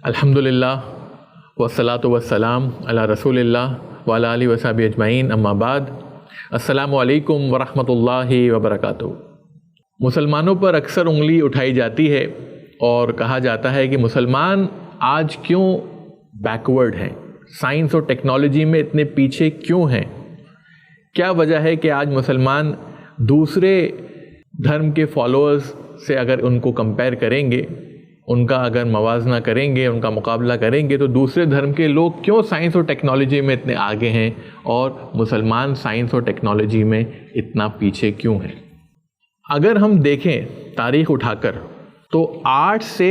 अल्हम्दुलिल्लाह वस्सलातु वस्सलाम अला रसूलिल्लाह व अला आलिहि व सहबिहि अजमईन, अम्मा बाद। अस्सलामु अलैकुम व रहमतुल्लाहि व बरकातुहू। मुसलमानों पर अक्सर उंगली उठाई जाती है और कहा जाता है कि मुसलमान आज क्यों बैकवर्ड हैं, साइंस और टेक्नोलॉजी में इतने पीछे क्यों हैं। क्या वजह है कि आज मुसलमान दूसरे धर्म के फॉलोअर्स से अगर उनको कंपेयर करेंगे, उनका अगर मवाजना करेंगे, उनका मुकाबला करेंगे, तो दूसरे धर्म के लोग क्यों साइंस और टेक्नोलॉजी में इतने आगे हैं और मुसलमान साइंस और टेक्नोलॉजी में इतना पीछे क्यों हैं। अगर हम देखें तारीख उठाकर तो 8 से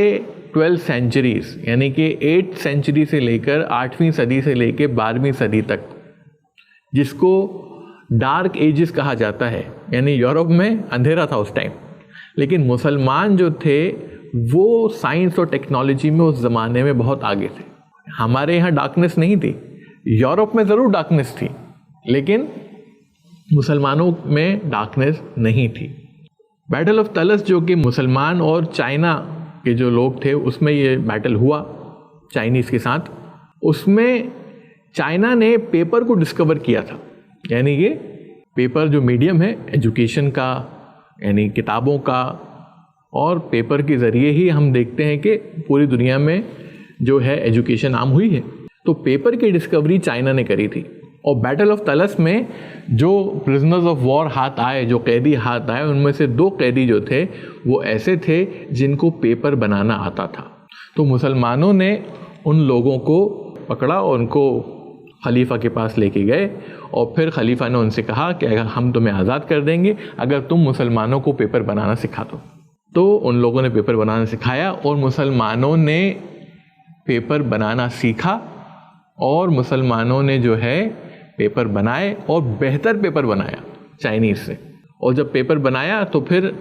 12 सेंचुरीज यानी कि 8 सेंचुरी से लेकर 8वीं सदी से लेकर 12वीं सदी तक, जिसको डार्क एजेस कहा जाता है, यानी यूरोप में अंधेरा था उस टाइम, लेकिन मुसलमान जो थे वो साइंस और टेक्नोलॉजी में उस ज़माने में बहुत आगे थे। हमारे यहाँ डार्कनेस नहीं थी, यूरोप में ज़रूर डार्कनेस थी, लेकिन मुसलमानों में डार्कनेस नहीं थी। बैटल ऑफ तलस, जो कि मुसलमान और चाइना के जो लोग थे उसमें ये बैटल हुआ चाइनीज़ के साथ, उसमें चाइना ने पेपर को डिस्कवर किया था। यानी ये पेपर जो मीडियम है एजुकेशन का, यानी किताबों का, और पेपर के ज़रिए ही हम देखते हैं कि पूरी दुनिया में जो है एजुकेशन आम हुई है। तो पेपर की डिस्कवरी चाइना ने करी थी। और बैटल ऑफ तलस में जो प्रिजनर्स ऑफ वॉर हाथ आए, जो कैदी हाथ आए, उनमें से 2 कैदी जो थे वो ऐसे थे जिनको पेपर बनाना आता था। तो मुसलमानों ने उन लोगों को पकड़ा और उनको खलीफा के पास लेके गए और फिर खलीफा ने उनसे कहा कि हम तुम्हें आज़ाद कर देंगे अगर तुम मुसलमानों को पेपर बनाना सिखा दो। तो उन लोगों ने पेपर बनाना सिखाया और मुसलमानों ने पेपर बनाना सीखा और मुसलमानों ने जो है पेपर बनाए और बेहतर पेपर बनाया चाइनीज़ से। और जब पेपर बनाया तो फिर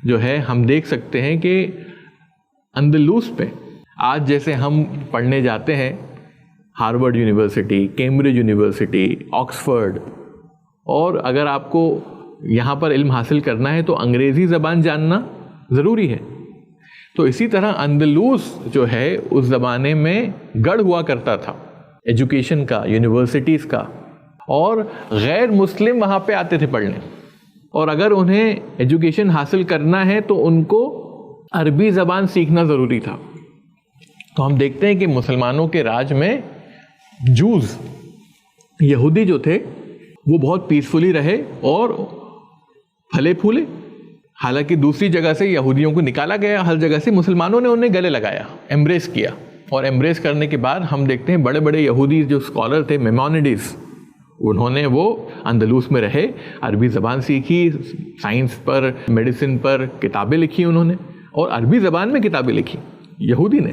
जो है हम देख सकते हैं कि अंदलूस पे आज जैसे हम पढ़ने जाते हैं Harvard university, Cambridge university, Oxford, और अगर आपको यहाँ पर इल्म हासिल करना है तो अंग्रेज़ी ज़बान जानना ज़रूरी है। तो इसी तरह अंदलूस जो है उस ज़माने में गढ़ हुआ करता था एजुकेशन का, यूनिवर्सिटीज़ का, और गैर मुस्लिम वहाँ पे आते थे पढ़ने। और अगर उन्हें एजुकेशन हासिल करना है तो उनको अरबी ज़बान सीखना ज़रूरी था। तो हम देखते हैं कि मुसलमानों के राज में जूस, यहूदी जो थे वो बहुत पीसफुली रहे और फले फूले। हालांकि दूसरी जगह से यहूदियों को निकाला गया, हर जगह से मुसलमानों ने उन्हें गले लगाया, एम्ब्रेस किया। और एम्ब्रेस करने के बाद हम देखते हैं बड़े बड़े यहूदी जो स्कॉलर थे, मेमोनिडिस, उन्होंने वो अंदलूस में रहे, अरबी ज़बान सीखी, साइंस पर, मेडिसिन पर किताबें लिखी उन्होंने, और अरबी ज़बान में किताबें लिखी यहूदी ने।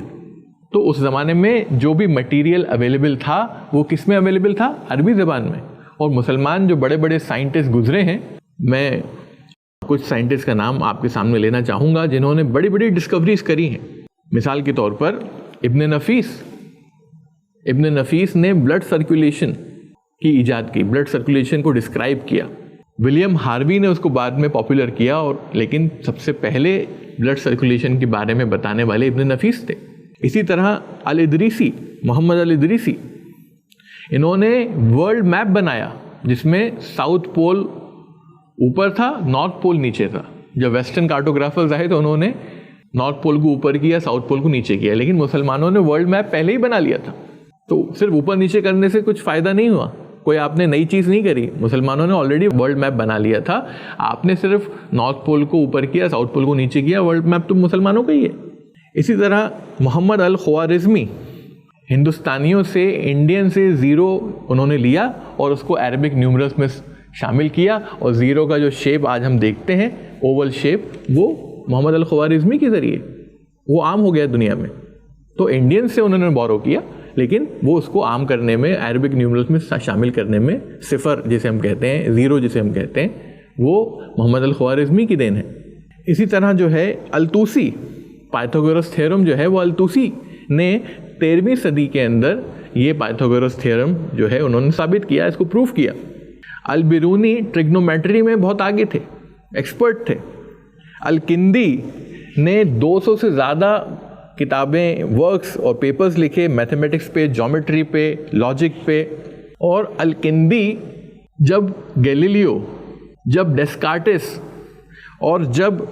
तो उस ज़माने में जो भी मटेरियल अवेलेबल था वो किस में अवेलेबल था? अरबी ज़बान में। और मुसलमान जो बड़े बड़े साइंटिस्ट गुजरे हैं, मैं कुछ साइंटिस्ट का नाम आपके सामने लेना चाहूँगा जिन्होंने बड़ी बड़ी डिस्कवरीज करी हैं। मिसाल के तौर पर इब्न नफीस ने ब्लड सर्कुलेशन की इजाद की, ब्लड सर्कुलेशन को डिस्क्राइब किया। विलियम हार्वी ने उसको बाद में पॉपुलर किया, और लेकिन सबसे पहले ब्लड सर्कुलेशन के बारे में बताने वाले इब्न नफीस थे। इसी तरह अल-इदरीसी, मोहम्मद अल-इदरीसी, इन्होंने वर्ल्ड मैप बनाया जिसमें साउथ पोल ऊपर था, नॉर्थ पोल नीचे था। जब वेस्टर्न कार्टोग्राफर्स आए तो उन्होंने नॉर्थ पोल को ऊपर किया, साउथ पोल को नीचे किया, लेकिन मुसलमानों ने वर्ल्ड मैप पहले ही बना लिया था। तो सिर्फ ऊपर नीचे करने से कुछ फ़ायदा नहीं हुआ, कोई आपने नई चीज़ नहीं करी। मुसलमानों ने ऑलरेडी वर्ल्ड मैप बना लिया था, आपने सिर्फ नॉर्थ पोल को ऊपर किया, साउथ पोल को नीचे किया। वर्ल्ड मैप तो मुसलमानों का ही है। इसी तरह मोहम्मद अल-ख्वारिज़मी, हिंदुस्तानियों से, इंडियन से ज़ीरो उन्होंने लिया और उसको अरबिक न्यूमरल्स में शामिल किया, और ज़ीरो का जो शेप आज हम देखते हैं, ओवल शेप, वो मोहम्मद अल-ख्वारिज़मी के ज़रिए वो आम हो गया दुनिया में। तो इंडियन से उन्होंने बोरो किया, लेकिन वो उसको आम करने में, अरबिक न्यूमरल्स में शामिल करने में, सिफ़र जिसे हम कहते हैं, ज़ीरो जिसे हम कहते हैं, वो मोहम्मद अल-ख्वारिज़मी की देन है। इसी तरह जो है अल-तूसी, पाइथागोरस थ्योरम जो है वो अल-तूसी ने 13वीं सदी के अंदर ये पाइथागोरस थ्योरम जो है उन्होंने साबित किया, इसको प्रूफ किया। अल-बिरूनी ट्रिग्नोमेट्री में बहुत आगे थे, एक्सपर्ट थे। अल-किंदी ने 200 से ज़्यादा किताबें, वर्क्स और पेपर्स लिखे मैथमेटिक्स पे, ज्योमेट्री पे, लॉजिक पे। और अलकिंदी जब गैलीलियो, जब डेस्कार्टिस और जब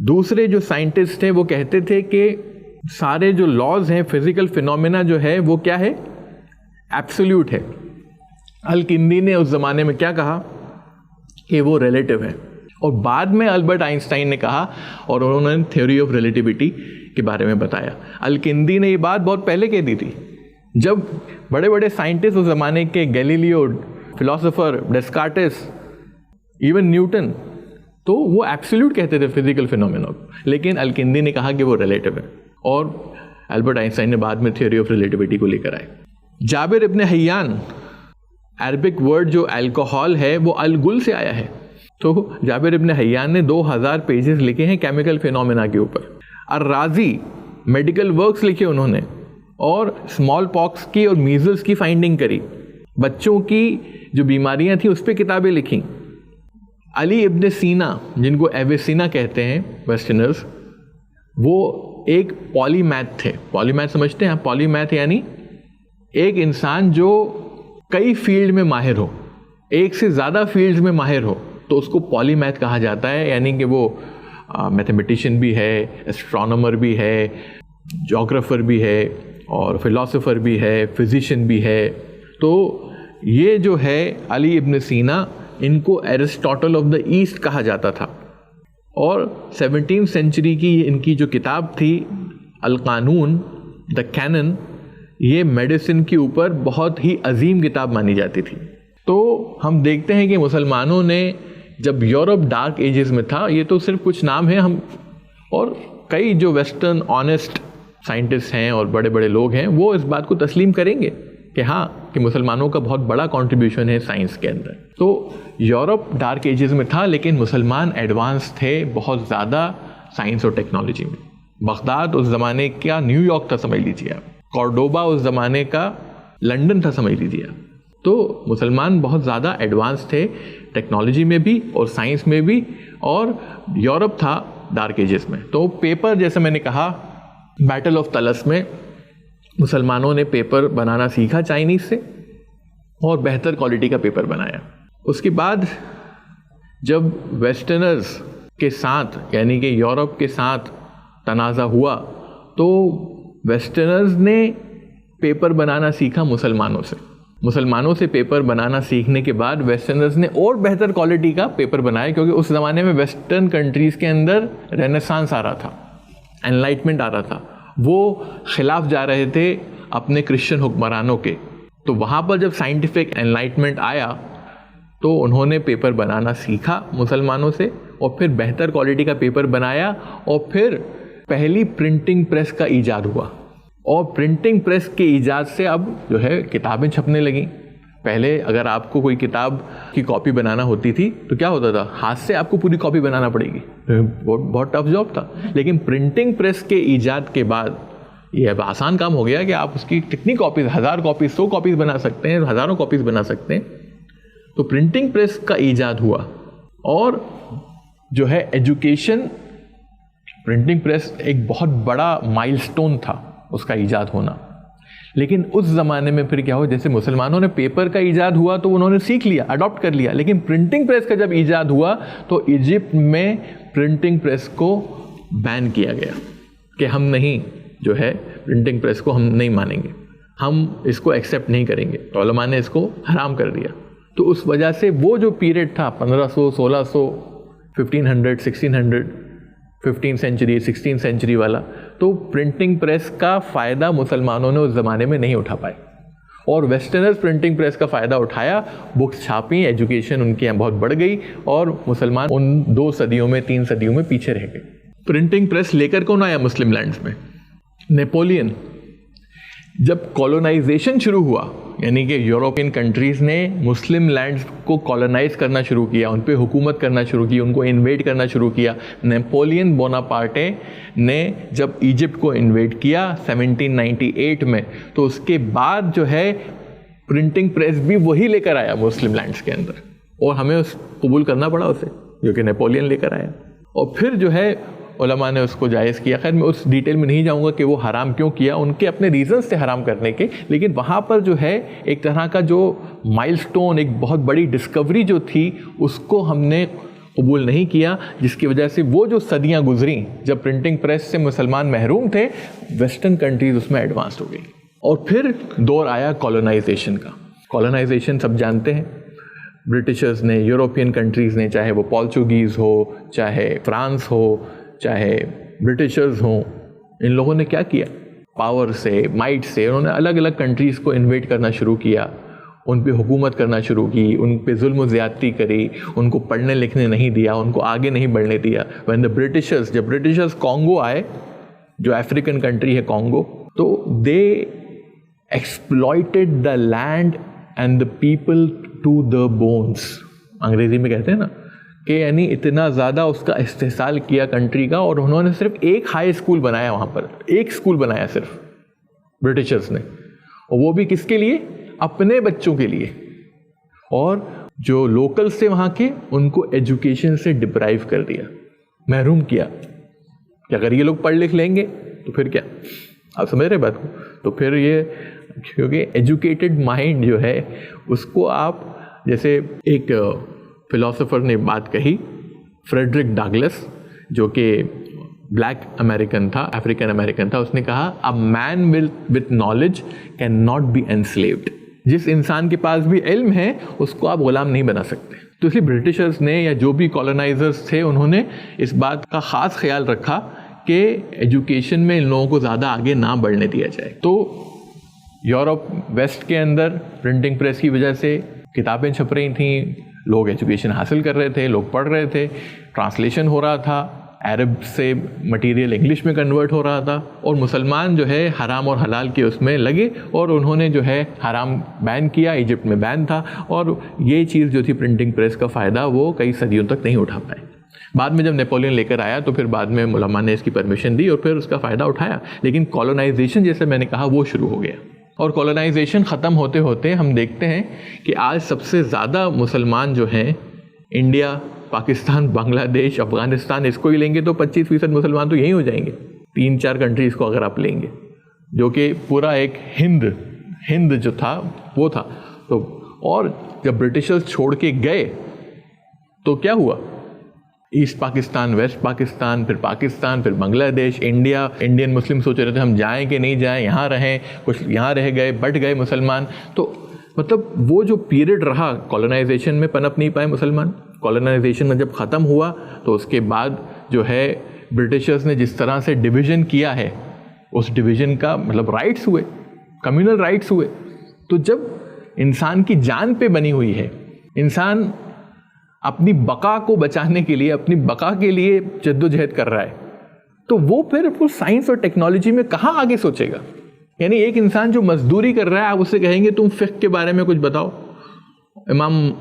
दूसरे जो साइंटिस्ट थे वो कहते थे कि सारे जो लॉज हैं, फिजिकल फिनोमेना जो है वो क्या है, एब्सोल्यूट है, अलकिंदी ने उस ज़माने में क्या कहा कि वो रिलेटिव है। और बाद में अल्बर्ट आइंस्टाइन ने कहा और उन्होंने थ्योरी ऑफ रिलेटिविटी के बारे में बताया। अलकिंदी ने ये बात बहुत पहले कह दी थी, जब बड़े बड़े साइंटिस्ट उस ज़माने के, गैलीलियो, फिलोसोफर, डेस्कार्टिस, इवन न्यूटन, तो वो एब्सोल्यूट कहते थे फिजिकल फिनोमेना, लेकिन अलकिंदी ने कहा कि वो रिलेटिव है। और अल्बर्ट आइंस्टाइन ने बाद में थ्योरी ऑफ रिलेटिविटी को लेकर आए। जाबिर इब्न हय्यान, अरबिक वर्ड जो अल्कोहल है वो अलगुल से आया है, तो जाबिर इब्न हय्यान ने 2000 पेजेस लिखे हैं केमिकल फिनोमेना के ऊपर। अर्राजी मेडिकल वर्क्स लिखे उन्होंने, और स्मॉल पॉक्स की और मीजल्स की फाइंडिंग करी, बच्चों की जो बीमारियां थी उस पर किताबें लिखी। अली इब्न सीना, जिनको एविसिना कहते हैं वेस्टर्नर्स, वो एक पॉलीमैथ थे। पॉलीमैथ समझते हैं आप? पॉलीमैथ यानी एक इंसान जो कई फील्ड में माहिर हो, एक से ज़्यादा फील्ड्स में माहिर हो, तो उसको पॉलीमैथ कहा जाता है। यानी कि वो मैथमेटिशियन भी है, एस्ट्रोनॉमर भी है, जोग्राफर भी है, और फिलोसोफर भी है, फिजिशियन भी है। तो ये जो है अली इब्न सीना, इनको एरिस्टोटल ऑफ द ईस्ट कहा जाता था। और 17वीं सेंचुरी की इनकी जो किताब थी अल कानून, द कैनन, ये मेडिसिन के ऊपर बहुत ही अजीम किताब मानी जाती थी। तो हम देखते हैं कि मुसलमानों ने जब यूरोप डार्क एजेस में था, ये तो सिर्फ कुछ नाम है, हम और कई जो वेस्टर्न ऑनेस्ट साइंटिस्ट हैं और बड़े बड़े लोग हैं वो इस बात को तस्लीम करेंगे कि हाँ, कि मुसलमानों का बहुत बड़ा कंट्रीब्यूशन है साइंस के अंदर। तो यूरोप डार्क एजेस में था, लेकिन मुसलमान एडवांस थे बहुत ज़्यादा साइंस और टेक्नोलॉजी में। बगदाद उस ज़माने का न्यूयॉर्क था समझ लीजिए आप, कॉर्डोबा उस ज़माने का लंदन था समझ लीजिए आप। तो मुसलमान बहुत ज़्यादा एडवांस थे टेक्नोलॉजी में भी और साइंस में भी, और यूरोप था डार्क एजेस में। तो पेपर, जैसे मैंने कहा, बैटल ऑफ तलस में मुसलमानों ने पेपर बनाना सीखा चाइनीज़ से और बेहतर क्वालिटी का पेपर बनाया। उसके बाद जब वेस्टर्नर्स के साथ, यानी कि यूरोप के साथ तनाज़ा हुआ, तो वेस्टर्नर्स ने पेपर बनाना सीखा मुसलमानों से। मुसलमानों से पेपर बनाना सीखने के बाद वेस्टर्नर्स ने और बेहतर क्वालिटी का पेपर बनाया, क्योंकि उस ज़माने में वेस्टर्न कंट्रीज़ के अंदर रेनेसांस आ रहा था, एनलाइटमेंट आ रहा था, वो खिलाफ जा रहे थे अपने क्रिश्चियन हुक्मरानों के। तो वहाँ पर जब साइंटिफिक एनलाइटमेंट आया तो उन्होंने पेपर बनाना सीखा मुसलमानों से, और फिर बेहतर क्वालिटी का पेपर बनाया, और फिर पहली प्रिंटिंग प्रेस का ईजाद हुआ। और प्रिंटिंग प्रेस के ईजाद से अब जो है किताबें छपने लगीं। पहले अगर आपको कोई किताब की कॉपी बनाना होती थी तो क्या होता था, हाथ से आपको पूरी कॉपी बनाना पड़ेगी, बहुत टफ जॉब था। लेकिन प्रिंटिंग प्रेस के ईजाद के बाद ये अब आसान काम हो गया कि आप उसकी कितनी कॉपीज़, 1000 कॉपीज़, 100 कॉपीज़ बना सकते हैं, हज़ारों कॉपीज़ बना सकते हैं। तो प्रिंटिंग प्रेस का ईजाद हुआ, और जो है एजुकेशन, प्रिंटिंग प्रेस एक बहुत बड़ा माइलस्टोन था उसका ईजाद होना। लेकिन उस ज़माने में फिर क्या हो, जैसे मुसलमानों ने पेपर का ईजाद हुआ तो उन्होंने सीख लिया, अडॉप्ट कर लिया, लेकिन प्रिंटिंग प्रेस का जब ईजाद हुआ तो इजिप्ट में प्रिंटिंग प्रेस को बैन किया गया कि हम नहीं, जो है प्रिंटिंग प्रेस को हम नहीं मानेंगे, हम इसको एक्सेप्ट नहीं करेंगे। तो उलमा ने इसको हराम कर दिया। तो उस वजह से वो जो पीरियड था 1500, 1600, 1500, 1600, 15th सेंचुरी, 16th सेंचुरी वाला, तो प्रिंटिंग प्रेस का फ़ायदा मुसलमानों ने उस ज़माने में नहीं उठा पाए, और वेस्टर्नर्स प्रिंटिंग प्रेस का फ़ायदा उठाया, बुक्स छापी, एजुकेशन उनके यहाँ बहुत बढ़ गई, और मुसलमान उन 2 सदियों में, 3 सदियों में पीछे रह गए। प्रिंटिंग प्रेस लेकर कौन आया मुस्लिम लैंड्स में? नेपोलियन। जब कॉलोनाइजेशन शुरू हुआ, यानी कि यूरोपियन कंट्रीज़ ने मुस्लिम लैंड्स को कॉलोनाइज करना शुरू किया, उन पे हुकूमत करना शुरू की, उनको इन्वेड करना शुरू किया। नेपोलियन बोनापार्टे ने जब इजिप्ट को इन्वेड किया 1798 में, तो उसके बाद जो है प्रिंटिंग प्रेस भी वही लेकर आया मुस्लिम लैंड्स के अंदर, और हमें उस कबूल करना पड़ा उसे, जो कि नेपोलियन लेकर आया। और फिर जो है उलमा ने उसको जायज़ किया। खैर मैं उस डिटेल में नहीं जाऊंगा कि वो हराम क्यों किया, उनके अपने रीज़न्स थे हराम करने के, लेकिन वहाँ पर जो है एक तरह का जो माइलस्टोन, एक बहुत बड़ी डिस्कवरी जो थी उसको हमने कबूल नहीं किया, जिसकी वजह से वो जो सदियाँ गुजरी जब प्रिंटिंग प्रेस से मुसलमान महरूम थे, वेस्टर्न कंट्रीज़ उसमें एडवांस्ड हो गई। और फिर दौर आया कॉलोनाइजेशन का। कॉलोनाइजेशन सब जानते हैं, ब्रिटिशर्स ने, यूरोपियन कंट्रीज़ ने, चाहे वो पोर्चुगीज़ हो, चाहे फ्रांस हो, चाहे ब्रिटिशर्स हों, इन लोगों ने क्या किया, पावर से, माइट से उन्होंने अलग अलग कंट्रीज़ को इन्वेड करना शुरू किया, उन पे हुकूमत करना शुरू की, उन पे जुल्म व ज़्यादती करी, उनको पढ़ने लिखने नहीं दिया, उनको आगे नहीं बढ़ने दिया। व्हेन द ब्रिटिशर्स, जब ब्रिटिशर्स कॉन्गो आए, जो अफ्रीकन कंट्री है कॉन्गो, तो they exploited the land and the people to the bones, अंग्रेजी में कहते हैं ना, कि यानी इतना ज़्यादा उसका इस्तेहसाल किया कंट्री का। और उन्होंने सिर्फ एक हाई स्कूल बनाया वहाँ पर, एक स्कूल बनाया सिर्फ ब्रिटिशर्स ने, और वो भी किसके लिए, अपने बच्चों के लिए। और जो लोकल्स थे वहाँ के, उनको एजुकेशन से डिप्राइव कर दिया, महरूम किया कि अगर ये लोग पढ़ लिख लेंगे तो फिर क्या, आप समझ रहे बात को। तो फिर ये, क्योंकि एजुकेटेड माइंड जो है उसको आप, जैसे एक फिलोसोफर ने बात कही, फ्रेडरिक डगलस, जो कि ब्लैक अमेरिकन था, अफ्रीकन अमेरिकन था, उसने कहा a man with knowledge can not be enslaved. जिस इंसान के पास भी इल्म है उसको आप गुलाम नहीं बना सकते। तो इसलिए ब्रिटिशर्स ने, या जो भी कॉलोनाइजर्स थे, उन्होंने इस बात का ख़ास ख्याल रखा कि एजुकेशन में इन लोगों को ज़्यादा आगे ना बढ़ने दिया जाए। तो यूरोप वेस्ट के अंदर प्रिंटिंग प्रेस की वजह से किताबें छप रही थीं, लोग एजुकेशन हासिल कर रहे थे, लोग पढ़ रहे थे, ट्रांसलेशन हो रहा था, अरब से मटेरियल इंग्लिश में कन्वर्ट हो रहा था, और मुसलमान जो है हराम और हलाल के उसमें लगे, और उन्होंने जो है हराम बैन किया, इजिप्ट में बैन था, और ये चीज़ जो थी प्रिंटिंग प्रेस का फ़ायदा वो कई सदियों तक नहीं उठा पाए। बाद में जब नेपोलियन लेकर आया तो फिर बाद में उलमा ने इसकी परमिशन दी और फिर उसका फ़ायदा उठाया, लेकिन कॉलोनाइजेशन जैसे मैंने कहा वो शुरू हो गया। और कॉलोनाइजेशन ख़त्म होते होते हम देखते हैं कि आज सबसे ज़्यादा मुसलमान जो हैं, इंडिया, पाकिस्तान, बांग्लादेश, अफ़गानिस्तान, इसको ही लेंगे तो 25% मुसलमान तो यहीं हो जाएंगे। 3-4 कंट्रीज़ को अगर आप लेंगे, जो कि पूरा एक हिंद जो था वो था। तो और जब ब्रिटिशर्स छोड़ के गए तो क्या हुआ, ईस्ट पाकिस्तान, वेस्ट पाकिस्तान, फिर बांग्लादेश, इंडिया, इंडियन मुस्लिम सोच रहे थे हम जाएं कि नहीं जाएं, यहाँ रहें, कुछ यहाँ रह गए, बट गए मुसलमान। तो मतलब वो जो पीरियड रहा कॉलोनाइजेशन में, पनप नहीं पाए मुसलमान। कॉलोनाइजेशन में जब ख़त्म हुआ तो उसके बाद जो है ब्रिटिशर्स ने जिस तरह से डिवीज़न किया है, उस डिवीज़न का मतलब राइट्स हुए, कम्युनल राइट्स हुए। तो जब इंसान की जान पे बनी हुई है, इंसान अपनी बका को बचाने के लिए, अपनी बका के लिए जद्दोजहद कर रहा है, तो वो फिर वो साइंस और टेक्नोलॉजी में कहाँ आगे सोचेगा। यानी एक इंसान जो मजदूरी कर रहा है, आप उससे कहेंगे तुम फ़िक़्ह के बारे में कुछ बताओ। इमाम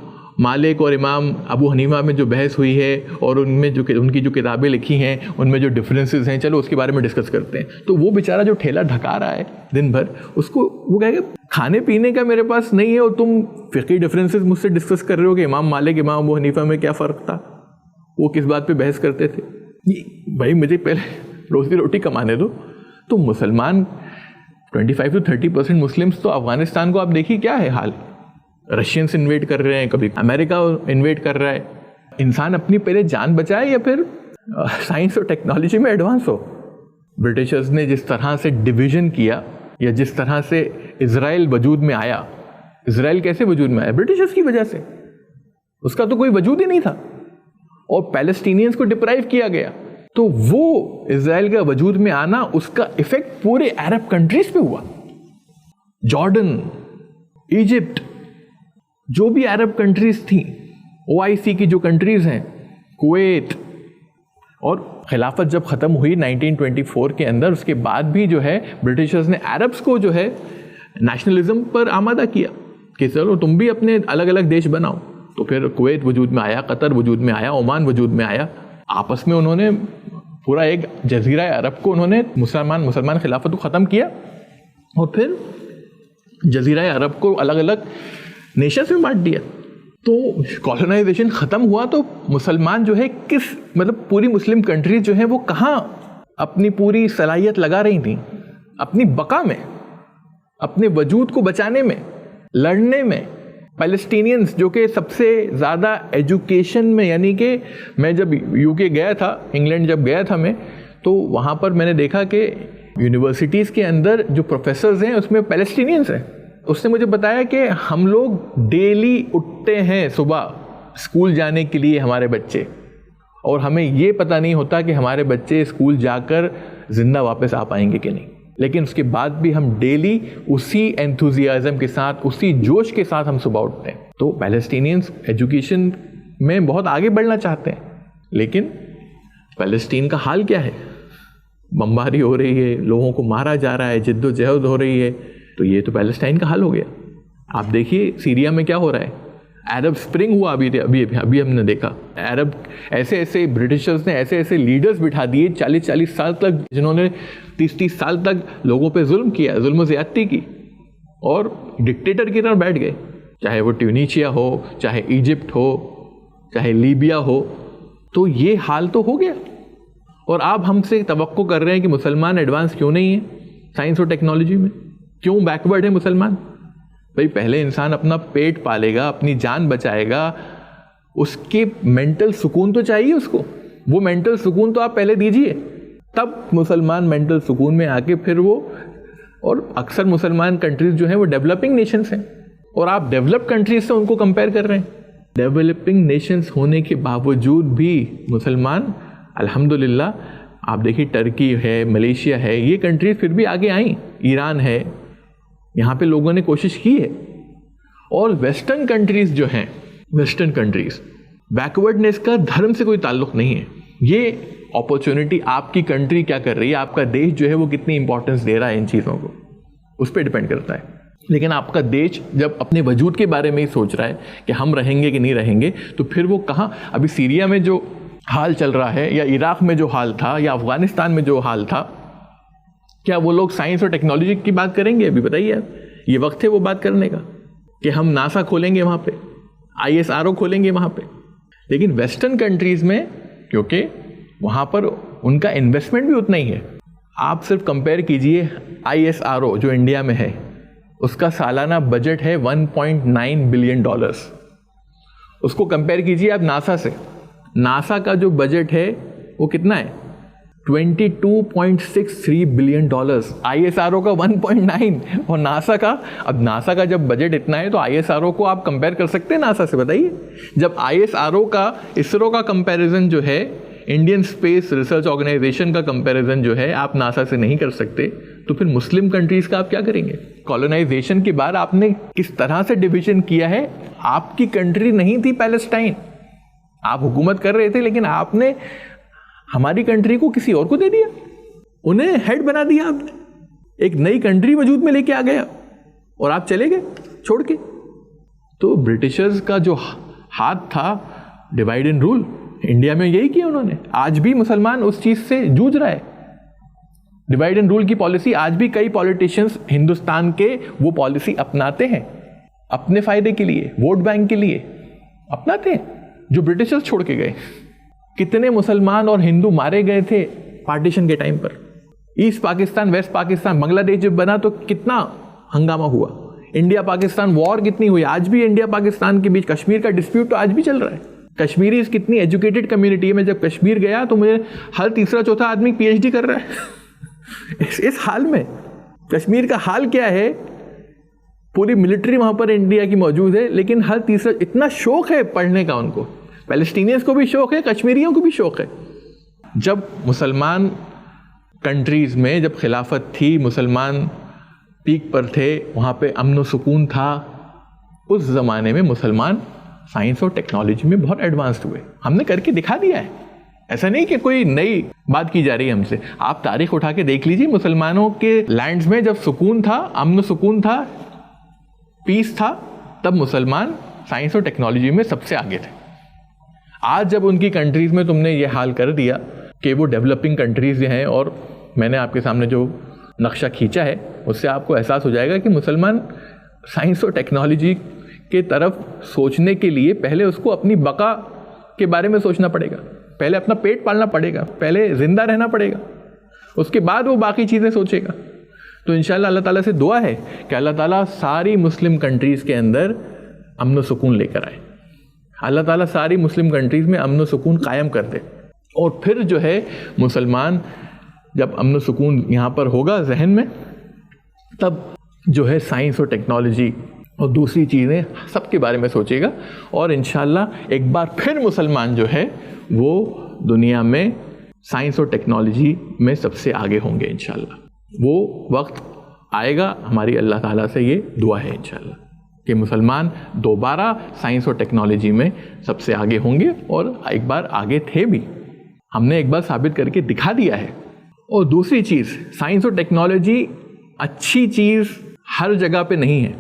मालिक और इमाम अबू हनीफा में जो बहस हुई है और उनमें जो उनकी जो किताबें लिखी हैं उनमें जो डिफरेंसेस हैं, चलो उसके बारे में डिस्कस करते हैं। तो वो बेचारा जो ठेला ढका रहा है दिन भर, उसको वो कहेगा खाने पीने का मेरे पास नहीं है और तुम फ़िक़्ही डिफरेंसेस मुझसे डिस्कस कर रहे हो कि इमाम मालिक, इमाम अबू हनीफा में क्या फ़र्क था, वो किस बात पर बहस करते थे। भाई मुझे पहले रोज़ी रोटी कमाने दो। तो मुसलमान 25 to 30% मुस्लिम्स, तो अफ़गानिस्तान को आप देखिए क्या है हाल, रशियंस इन्वेड कर रहे हैं, कभी अमेरिका इन्वेड कर रहा है। इंसान अपनी पहले जान बचाए या फिर साइंस और टेक्नोलॉजी में एडवांस हो। ब्रिटिशर्स ने जिस तरह से डिवीज़न किया, या जिस तरह से इज़राइल वजूद में आया, इज़राइल कैसे वजूद में आया, ब्रिटिशर्स की वजह से, उसका तो कोई वजूद ही नहीं था, और पैलेस्टीनियंस को डिप्राइव किया गया। तो वो इज़राइल का वजूद में आना, उसका इफेक्ट पूरे अरब कंट्रीज पे हुआ। जॉर्डन, इजिप्ट, जो भी अरब कंट्रीज थी, OIC की जो कंट्रीज हैं, कुवैत, और खिलाफत जब ख़त्म हुई 1924 के अंदर, उसके बाद भी जो है ब्रिटिशर्स ने अरब्स को जो है नेशनलिज्म पर आमादा किया कि चलो तुम भी अपने अलग अलग देश बनाओ। तो फिर कुवैत वजूद में आया, कतर वजूद में आया, ओमान वजूद में आया। आपस में उन्होंने पूरा एक जजीरा अरब को उन्होंने मुसलमान खिलाफत को ख़त्म किया, और फिर जजीरा अरब को अलग अलग नेशंस में बांट दिया। तो कॉलोनाइजेशन ख़त्म हुआ तो मुसलमान जो है किस मतलब पूरी मुस्लिम कंट्रीज जो है वो कहाँ अपनी पूरी सलाहियत लगा रही थी, अपनी बका में, अपने वजूद को बचाने में, लड़ने में। पैलेस्टीनियंस जो कि सबसे ज़्यादा एजुकेशन में, यानी कि मैं जब यूके गया था, इंग्लैंड जब गया था मैं, तो वहाँ पर मैंने देखा कि यूनिवर्सिटीज़ के अंदर जो प्रोफेसर्स हैं उसमें पैलेस्टीनियंस हैं। उसने मुझे बताया कि हम लोग डेली उठते हैं सुबह स्कूल जाने के लिए हमारे बच्चे, और हमें ये पता नहीं होता कि हमारे बच्चे स्कूल जाकर ज़िंदा वापस आ पाएंगे कि नहीं, लेकिन उसके बाद भी हम डेली उसी एंथुजियाज़म के साथ, उसी जोश के साथ हम सुबह उठते हैं। तो पैलेस्टीनियंस एजुकेशन में बहुत आगे बढ़ना चाहते हैं, लेकिन पैलेस्टीन का हाल क्या है? बमबारी हो रही है, लोगों को मारा जा रहा है, जिद्दोजहद हो रही है। तो ये तो पैलेस्टाइन का हाल हो गया। आप देखिए सीरिया में क्या हो रहा है, अरब स्प्रिंग हुआ अभी हमने देखा। अरब ऐसे ब्रिटिशर्स ने ऐसे लीडर्स बिठा दिए 40 साल तक, जिन्होंने 30 साल तक लोगों पे जुल्म किया, जुल्म ज़्यादती की, और डिक्टेटर की तरह बैठ गए। चाहे वो ट्यूनीशिया हो, चाहे इजिप्ट हो, चाहे लीबिया हो। तो ये हाल तो हो गया, और आप हमसे तवक्को कर रहे हैं कि मुसलमान एडवांस क्यों नहीं है साइंस और टेक्नोलॉजी में, क्यों बैकवर्ड है मुसलमान? भाई पहले इंसान अपना पेट पालेगा, अपनी जान बचाएगा, उसके मेंटल सुकून तो चाहिए उसको, वो मेंटल सुकून तो आप पहले दीजिए, तब मुसलमान मेंटल सुकून में आके फिर वो। और अक्सर मुसलमान कंट्रीज जो हैं वो डेवलपिंग नेशंस हैं, और आप डेवलप कंट्रीज से उनको कंपेयर कर रहे हैं। डेवलपिंग नेशंस होने के बावजूद भी मुसलमान अल्हम्दुलिल्लाह, आप देखिए टर्की है, मलेशिया है, ये कंट्रीज फिर भी आगे आई, ईरान है, यहाँ पे लोगों ने कोशिश की है। और वेस्टर्न कंट्रीज जो हैं, वेस्टर्न कंट्रीज, बैकवर्डनेस का धर्म से कोई ताल्लुक नहीं है। ये अपॉर्चुनिटी आपकी कंट्री क्या कर रही है, आपका देश जो है वो कितनी इंपॉर्टेंस दे रहा है इन चीज़ों को, उस पर डिपेंड करता है। लेकिन आपका देश जब अपने वजूद के बारे में ही सोच रहा है कि हम रहेंगे कि नहीं रहेंगे, तो फिर वो कहाँ, अभी सीरिया में जो हाल चल रहा है, या इराक में जो हाल था, या अफगानिस्तान में जो हाल था, क्या वो लोग साइंस और टेक्नोलॉजी की बात करेंगे? अभी बताइए आप, ये वक्त है वो बात करने का कि हम नासा खोलेंगे वहाँ पे, ISRO खोलेंगे वहाँ पे। लेकिन वेस्टर्न कंट्रीज़ में, क्योंकि वहाँ पर उनका इन्वेस्टमेंट भी उतना ही है। आप सिर्फ कंपेयर कीजिए, ISRO जो इंडिया में है, उसका सालाना बजट है $1.9 बिलियन। उसको कंपेयर कीजिए आप नासा से। नासा का जो बजट है वो कितना है? $22.63 बिलियन। ISRO का 1.9 और नासा का, अब नासा का जब बजट इतना है तो ISRO को आप कंपेयर कर सकते हैं नासा से? बताइए। जब ISRO का, इसरो का कंपैरिजन जो है, इंडियन स्पेस रिसर्च ऑर्गेनाइजेशन का कंपैरिजन जो है, आप नासा से नहीं कर सकते, तो फिर मुस्लिम कंट्रीज का आप क्या करेंगे? कॉलोनाइजेशन के बाद आपने किस तरह से डिवीजन किया है। आपकी कंट्री नहीं थी पैलेस्टाइन, आप हुकूमत कर रहे थे, लेकिन आपने हमारी कंट्री को किसी और को दे दिया, उन्हें हेड बना दिया आपने, एक नई कंट्री वजूद में लेके आ गया, और आप चले गए छोड़ के। तो ब्रिटिशर्स का जो हाथ था डिवाइड एंड रूल, इंडिया में यही किया उन्होंने। आज भी मुसलमान उस चीज से जूझ रहा है। डिवाइड एंड रूल की पॉलिसी आज भी कई पॉलिटिशियंस हिंदुस्तान के वो पॉलिसी अपनाते हैं, अपने फायदे के लिए, वोट बैंक के लिए अपनाते हैं, जो ब्रिटिशर्स छोड़ के गए। कितने मुसलमान और हिंदू मारे गए थे पार्टीशन के टाइम पर। ईस्ट पाकिस्तान, वेस्ट पाकिस्तान, बांग्लादेश जब बना तो कितना हंगामा हुआ। इंडिया पाकिस्तान वॉर कितनी हुई। आज भी इंडिया पाकिस्तान के बीच कश्मीर का डिस्प्यूट तो आज भी चल रहा है। कश्मीरी कितनी एजुकेटेड कम्युनिटी है। मैं जब कश्मीर गया तो मुझे हर तीसरा चौथा आदमी PhD कर रहा है इस हाल में कश्मीर का हाल क्या है। पूरी मिलिट्री वहां पर इंडिया की मौजूद है, लेकिन हर तीसरा, इतना शौक है पढ़ने का उनको। पैलेस्टीनियंस को भी शौक है, कश्मीरियों को भी शौक है। जब मुसलमान कंट्रीज में जब खिलाफत थी, मुसलमान पीक पर थे, वहाँ पे अमन व सुकून था, उस ज़माने में मुसलमान साइंस और टेक्नोलॉजी में बहुत एडवांस्ड हुए। हमने करके दिखा दिया है। ऐसा नहीं कि कोई नई बात की जा रही है हमसे। आप तारीख उठा के देख लीजिए, मुसलमानों के लैंड्स में जब सुकून था, अमन सुकून था, पीस था, तब मुसलमान साइंस और टेक्नोलॉजी में सबसे आगे थे। आज जब उनकी कंट्रीज में तुमने ये हाल कर दिया कि वो डेवलपिंग कंट्रीज हैं, और मैंने आपके सामने जो नक्शा खींचा है उससे आपको एहसास हो जाएगा कि मुसलमान साइंस और टेक्नोलॉजी के तरफ सोचने के लिए पहले उसको अपनी बका के बारे में सोचना पड़ेगा, पहले अपना पेट पालना पड़ेगा, पहले ज़िंदा रहना पड़ेगा, उसके बाद वो बाकी चीज़ें सोचेगा। तो इंशाअल्लाह अल्लाह ताला से दुआ है कि अल्लाह ताला सारी मुस्लिम कंट्रीज़ के अंदर अमन व सुकून लेकर आए, अल्लाह ताला सारी मुस्लिम कंट्रीज़ में अमन व सुकून कायम कर दे। और फिर जो है मुसलमान जब अमन व सुकून यहाँ पर होगा जहन में, तब जो है साइंस और टेक्नोलॉजी और दूसरी चीज़ें सबके बारे में सोचेगा। और इंशाअल्लाह एक बार फिर मुसलमान जो है वो दुनिया में साइंस और टेक्नोलॉजी में सबसे आगे होंगे इंशाअल्लाह। वो वक्त आएगा, हमारी अल्लाह ताला से ये दुआ है इंशाअल्लाह कि मुसलमान दोबारा साइंस और टेक्नोलॉजी में सबसे आगे होंगे। और एक बार आगे थे भी, हमने एक बार साबित करके दिखा दिया है। और दूसरी चीज़, साइंस और टेक्नोलॉजी अच्छी चीज़ हर जगह पे नहीं है।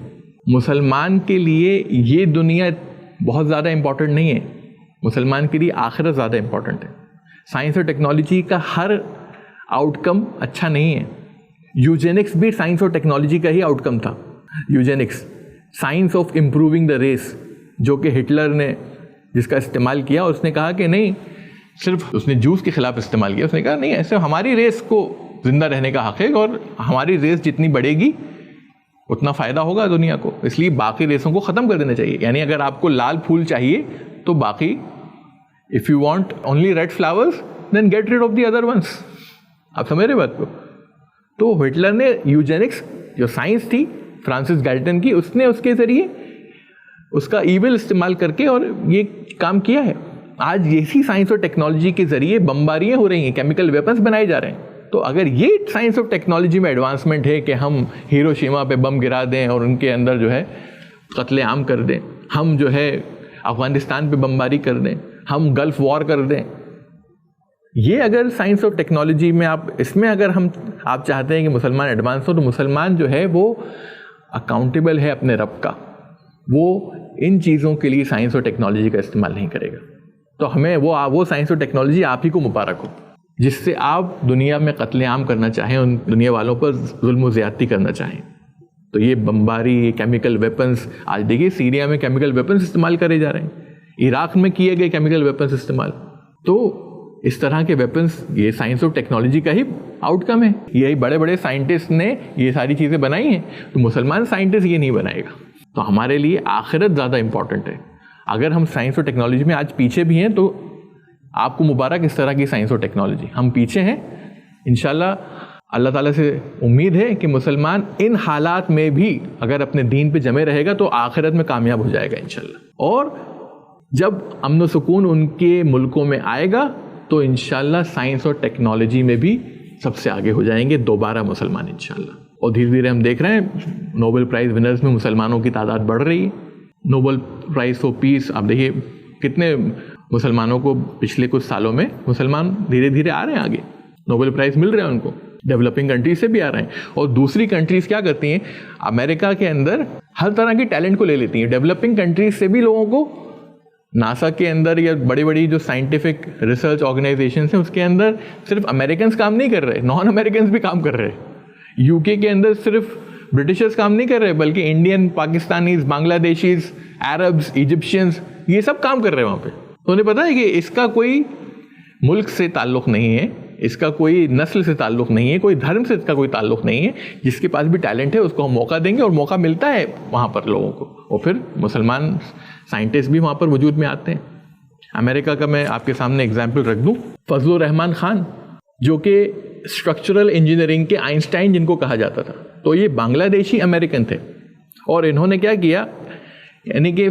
मुसलमान के लिए ये दुनिया बहुत ज़्यादा इम्पॉर्टेंट नहीं है, मुसलमान के लिए आखिरत ज़्यादा इम्पॉर्टेंट है। साइंस और टेक्नोलॉजी का हर आउटकम अच्छा नहीं है। यूजेनिक्स भी साइंस और टेक्नोलॉजी का ही आउटकम था। Eugenics, science of improving the race, जो कि हिटलर ने जिसका इस्तेमाल किया, उसने कहा कि नहीं, सिर्फ उसने जूस के ख़िलाफ़ इस्तेमाल किया। उसने कहा नहीं, ऐसे हमारी रेस को ज़िंदा रहने का हक़ है और हमारी रेस जितनी बढ़ेगी उतना फ़ायदा होगा दुनिया को, इसलिए बाकी रेसों को ख़त्म कर देना चाहिए। यानी अगर आपको लाल फूल चाहिए तो बाकी, if you want only red flowers then get rid of the other ones. आप समझ रहे बात को? तो हिटलर ने यूजेनिक्स जो साइंस थी फ्रांसिस गैल्टन की, उसने उसके ज़रिए उसका ईविल इस्तेमाल करके और ये काम किया है। आज इसी साइंस और टेक्नोलॉजी के ज़रिए बमबारियाँ हो रही हैं, केमिकल वेपन्स बनाए जा रहे हैं। तो अगर ये साइंस और टेक्नोलॉजी में एडवांसमेंट है कि हम हिरोशिमा पे बम गिरा दें और उनके अंदर जो है कत्ले आम कर दें, हम जो है अफ़गानिस्तान पे बमबारी कर दें, हम गल्फ़ वॉर कर दें, ये अगर साइंस और टेक्नोलॉजी में इसमें अगर आप चाहते हैं कि मुसलमान एडवांस हो, तो मुसलमान जो है वो अकाउंटेबल है अपने रब का, वो इन चीज़ों के लिए साइंस और टेक्नोलॉजी का इस्तेमाल नहीं करेगा। तो हमें वो साइंस और टेक्नोलॉजी आप ही को मुबारक हो जिससे आप दुनिया में कत्लेआम करना चाहें, उन दुनिया वालों पर जुल्म व ज़्यादती करना चाहें। तो ये बमबारी, केमिकल वेपन्स, आज देखिए सीरिया में केमिकल वेपन्स इस्तेमाल करे जा रहे हैं, इराक़ में किए गए केमिकल वेपन्स इस्तेमाल। तो इस तरह के वेपन्स ये साइंस और टेक्नोलॉजी का ही आउटकम है। यही बड़े बड़े साइंटिस्ट ने ये सारी चीज़ें बनाई हैं, तो मुसलमान साइंटिस्ट ये नहीं बनाएगा। तो हमारे लिए आखिरत ज़्यादा इम्पॉर्टेंट है। अगर हम साइंस और टेक्नोलॉजी में आज पीछे भी हैं तो आपको मुबारक इस तरह की साइंस और टेक्नोलॉजी। हम पीछे हैं, इंशाल्लाह अल्लाह ताला से उम्मीद है कि मुसलमान इन हालात में भी अगर अपने दीन पे जमे रहेगा तो आखिरत में कामयाब हो जाएगा इंशाल्लाह। और जब अमन व सुकून उनके मुल्कों में आएगा तो इंशाल्लाह साइंस और टेक्नोलॉजी में भी सबसे आगे हो जाएंगे दोबारा मुसलमान इंशाल्लाह। और धीरे धीरे हम देख रहे हैं नोबेल प्राइज़ विनर्स में मुसलमानों की तादाद बढ़ रही है। नोबेल प्राइज़ फॉर पीस, आप देखिए कितने मुसलमानों को पिछले कुछ सालों में मुसलमान धीरे धीरे आ रहे हैं आगे, नोबेल प्राइज़ मिल रहे हैं उनको, डेवलपिंग कंट्रीज से भी आ रहे हैं। और दूसरी कंट्रीज़ क्या करती हैं, अमेरिका के अंदर हर तरह के टैलेंट को ले लेती हैं। डेवलपिंग कंट्रीज से भी लोगों को नासा के अंदर या बड़ी बड़ी जो साइंटिफिक रिसर्च ऑर्गेनाइजेशन हैं उसके अंदर सिर्फ अमेरिकन्स काम नहीं कर रहे, नॉन अमेरिकन्स भी काम कर रहे हैं। यूके के अंदर सिर्फ ब्रिटिशर्स काम नहीं कर रहे बल्कि Indian, Pakistanis, Bangladeshis, Arabs, Egyptians, ये सब काम कर रहे हैं वहाँ पे। तो उन्हें पता है कि इसका कोई मुल्क से ताल्लुक़ नहीं है, इसका कोई नस्ल से ताल्लुक़ नहीं है, कोई धर्म से इसका कोई ताल्लुक़ नहीं है। जिसके पास भी टैलेंट है उसको हम मौका देंगे और मौका मिलता है वहाँ पर लोगों को, और फिर मुसलमान साइंटिस्ट भी वहाँ पर वजूद में आते हैं। अमेरिका का मैं आपके सामने एग्जाम्पल रख दूँ, फजलुर रहमान खान जो कि स्ट्रक्चरल इंजीनियरिंग के आइंस्टाइन जिनको कहा जाता था, तो ये बांग्लादेशी अमेरिकन थे। और इन्होंने क्या किया, यानी कि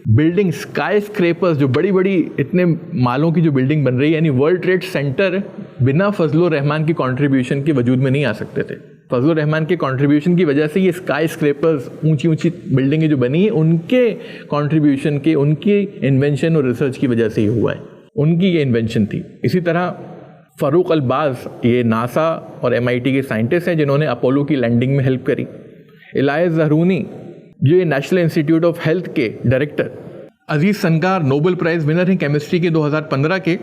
बिल्डिंग, स्काई स्क्रेपर्स, जो बड़ी बड़ी इतने मालों की जो बिल्डिंग बन रही है, यानी वर्ल्ड ट्रेड सेंटर बिना फजलुर रहमान की कंट्रीब्यूशन के वजूद में नहीं आ सकते थे। फजलुर रहमान के कंट्रीब्यूशन की वजह से ये स्काई स्क्रेपर्स, ऊंची ऊंची बिल्डिंगें जो बनी हैं, उनके कंट्रीब्यूशन के, उनकी इन्वेंशन और रिसर्च की वजह से ही हुआ है, उनकी ये इन्वेंशन थी। इसी तरह फ़ारूक अल-बाज़, ये नासा और MIT के साइंटिस्ट हैं जिन्होंने अपोलो की लैंडिंग में हेल्प करी। इलायस ज़हरूनी जो ये नेशनल इंस्टीट्यूट ऑफ हेल्थ के डायरेक्टर। अजीज़ सनकार नोबेल प्राइज़ विनर हैं केमिस्ट्री के 2015 के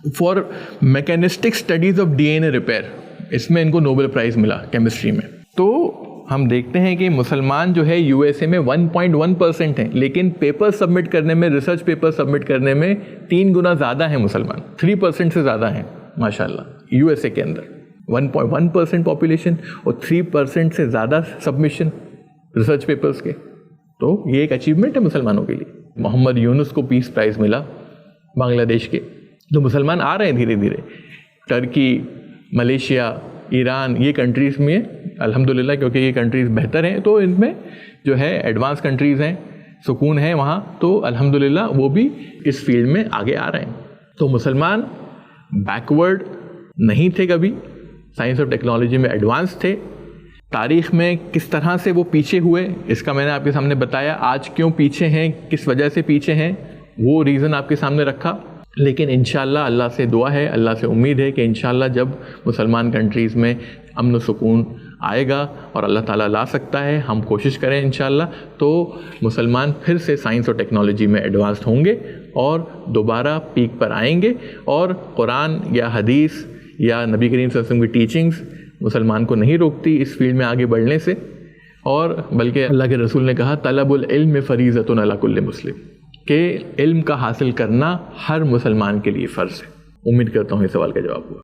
for mechanistic studies of DNA repair, इसमें इनको नोबेल प्राइज़ मिला केमिस्ट्री में। तो हम देखते हैं कि मुसलमान जो है यूएसए में 1.1% हैं, लेकिन पेपर सबमिट करने में, रिसर्च पेपर सबमिट करने में 3 गुना ज़्यादा हैं मुसलमान, 3% से ज़्यादा हैं माशाल्लाह यूएसए के अंदर। 1.1% पॉपुलेशन और 3% से ज़्यादा सबमिशन रिसर्च पेपर्स के, तो ये एक अचीवमेंट है मुसलमानों के लिए। मोहम्मद यूनुस को पीस प्राइज़ मिला बांग्लादेश के। तो मुसलमान आ रहे हैं धीरे धीरे। टर्की, मलेशिया, ईरान, ये कंट्रीज़ में अल्हम्दुलिल्लाह, क्योंकि ये कंट्रीज़ बेहतर हैं तो इनमें जो है एडवांस कंट्रीज़ हैं, सुकून है वहाँ, तो अल्हम्दुलिल्लाह वो भी इस फील्ड में आगे आ रहे हैं। तो मुसलमान बैकवर्ड नहीं थे कभी, साइंस और टेक्नोलॉजी में एडवांस थे। तारीख़ में किस तरह से वो पीछे हुए इसका मैंने आपके सामने बताया। आज क्यों पीछे हैं, किस वजह से पीछे हैं, वो रीज़न आपके सामने रखा। लेकिन इंशाअल्लाह अल्लाह से दुआ है, अल्लाह से उम्मीद है कि इंशाअल्लाह जब मुसलमान कंट्रीज़ में अमन व सुकून आएगा और अल्लाह ताला ला सकता है, हम कोशिश करें इंशाअल्लाह, तो मुसलमान फिर से साइंस और टेक्नोलॉजी में एडवांस्ड होंगे और दोबारा पीक पर आएंगे और कुरान या हदीस या नबी करीम सल्लल्लाहु अलैहि वसल्लम की टीचिंग्स मुसलमान को नहीं रोकती इस फील्ड में आगे बढ़ने से, और बल्कि अल्लाह के रसूल ने कहा तलबुल इल्म फ़रीज़तुन अला कुल्लि मुस्लिम, कि इल्म का हासिल करना हर मुसलमान के लिए फ़र्ज़ है। उम्मीद करता हूँ इस सवाल का जवाब हुआ।